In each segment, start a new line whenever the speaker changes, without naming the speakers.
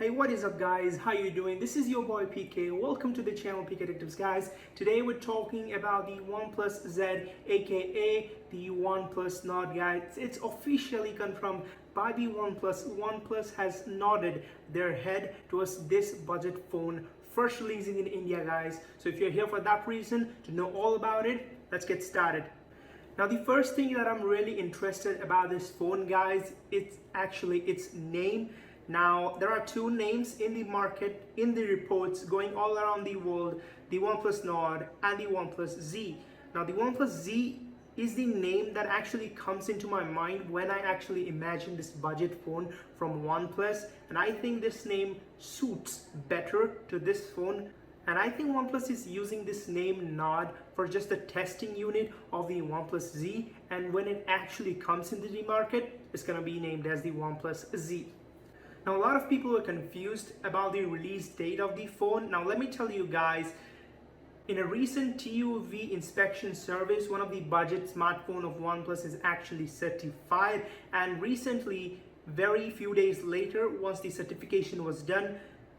Hey, what is up guys? How you doing? This is your boy PK. Welcome to the channel PK Detectives guys. Today we're talking about the OnePlus Z aka the OnePlus Nord guys. It's officially confirmed by the OnePlus. OnePlus has nodded their head towards this budget phone first releasing in India guys. So if you're here for that reason to know all about it, let's get started. Now the first thing that I'm really interested about this phone guys, it's actually its name. Now there are two names in the market, in the reports going all around the world, the OnePlus Nord and the OnePlus Z. Now the OnePlus Z is the name that actually comes into my mind when I actually imagine this budget phone from OnePlus, and I think this name suits better to this phone. And I think OnePlus is using this name Nord for just the testing unit of the OnePlus Z, and when it actually comes into the market, it's gonna be named as the OnePlus Z. Now a lot of people are confused about the release date of the phone. Now let me tell you guys, in a recent TÜV inspection service, one of the budget smartphone of OnePlus is actually certified, and recently, very few days later, once the certification was done,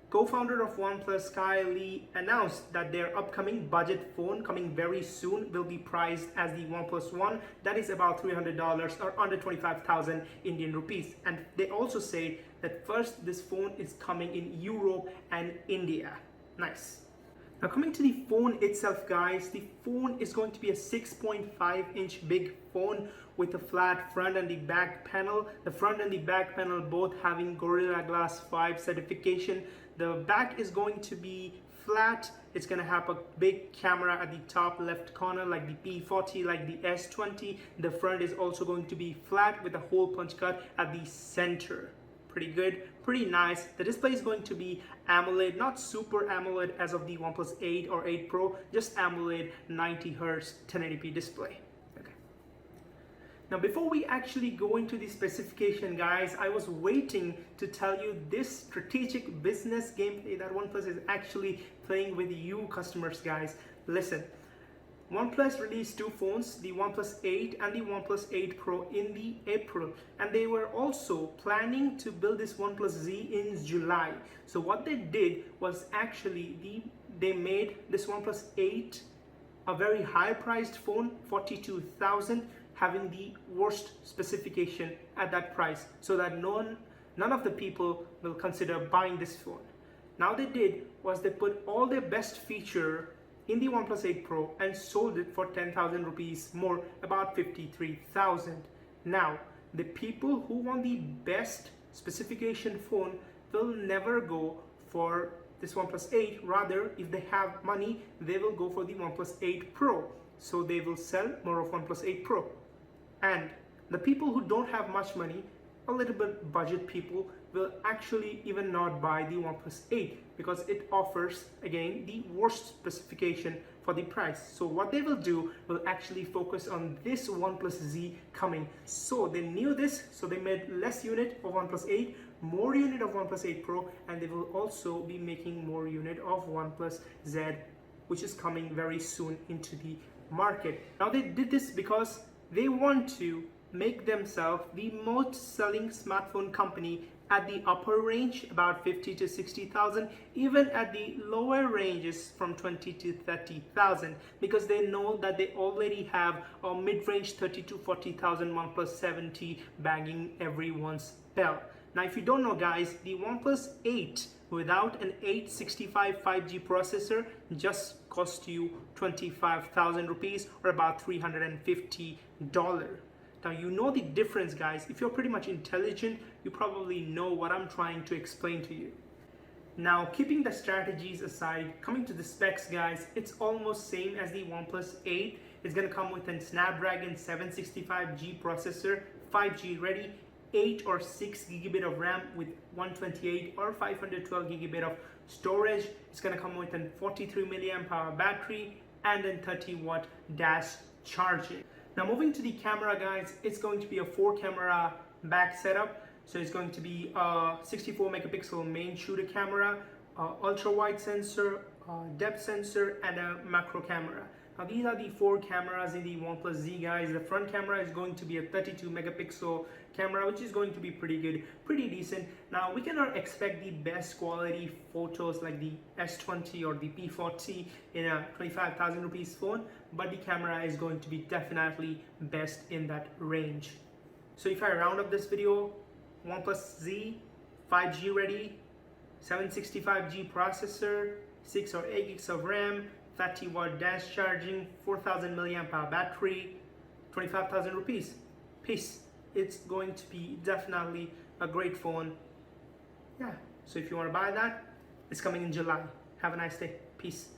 co-founder of OnePlus, Kai Lee, announced that their upcoming budget phone coming very soon will be priced as the OnePlus One. That is about $300 or under 25,000 Indian rupees. And they also say that first this phone is coming in Europe and India. Nice. Now coming to the phone itself guys, the phone is going to be a 6.5-inch big phone with a flat front and the back panel. The front and the back panel both having Gorilla Glass 5 certification. The back is going to be flat. It's going to have a big camera at the top left corner like the P40, like the S20. The front is also going to be flat with a hole punch cut at the center. Pretty good, pretty nice. The display is going to be AMOLED, not super AMOLED as of the OnePlus 8 or 8 Pro, just AMOLED 90Hz 1080p display. Okay. Now before we actually go into the specification guys, I was waiting to tell you this strategic business gameplay that OnePlus is actually playing with you customers guys. Listen. OnePlus released two phones, the OnePlus 8 and the OnePlus 8 Pro in the April, and they were also planning to build this OnePlus Z in July. So what they did was actually they made this OnePlus 8 a very high priced phone, 42,000, having the worst specification at that price, so that none of the people will consider buying this phone. Now they did was they put all their best feature in the OnePlus 8 Pro and sold it for 10,000 rupees more, about 53,000. Now, the people who want the best specification phone will never go for this OnePlus 8. Rather, if they have money, they will go for the OnePlus 8 Pro. So they will sell more of OnePlus 8 Pro. And the people who don't have much money, a little bit budget people, will actually even not buy the OnePlus 8 because it offers again the worst specification for the price. So what they will do will actually focus on this OnePlus Z coming. So they knew this, so they made less unit of OnePlus 8, more unit of OnePlus 8 Pro, and they will also be making more unit of OnePlus Z, which is coming very soon into the market. Now they did this because they want to make themselves the most selling smartphone company at the upper range, about 50 to 60,000, even at the lower ranges from 20 to 30,000, because they know that they already have a mid-range 30 to 40,000 OnePlus 70 banging everyone's bell. Now if you don't know guys, the OnePlus 8 without an 865 5G processor just cost you 25,000 rupees or about $350. Now you know the difference guys. If you're pretty much intelligent, you probably know what I'm trying to explain to you. Now keeping the strategies aside, coming to the specs guys, it's almost same as the OnePlus 8. It's gonna come with a Snapdragon 765G processor, 5G ready, 8 or 6 gigabit of RAM with 128 or 512 gigabit of storage. It's gonna come with a 43 milliamp hour battery and then 30 watt dash charging. Now moving to the camera guys, it's going to be a 4 camera back setup. So it's going to be a 64 megapixel main shooter camera, ultra wide sensor, depth sensor, and a macro camera. Now these are the 4 cameras in the OnePlus Z, guys. The front camera is going to be a 32 megapixel camera, which is going to be pretty good, pretty decent. Now we cannot expect the best quality photos like the S20 or the P40 in a 25,000 rupees phone, but the camera is going to be definitely best in that range. So if I round up this video, OnePlus Z, 5G ready, 765G processor, 6 or 8 gigs of RAM, 30-watt dash charging, 4000 milliamp hour battery, 25,000 rupees. Peace. It's going to be definitely a great phone. Yeah, so if you want to buy that, it's coming in July. Have a nice day. Peace.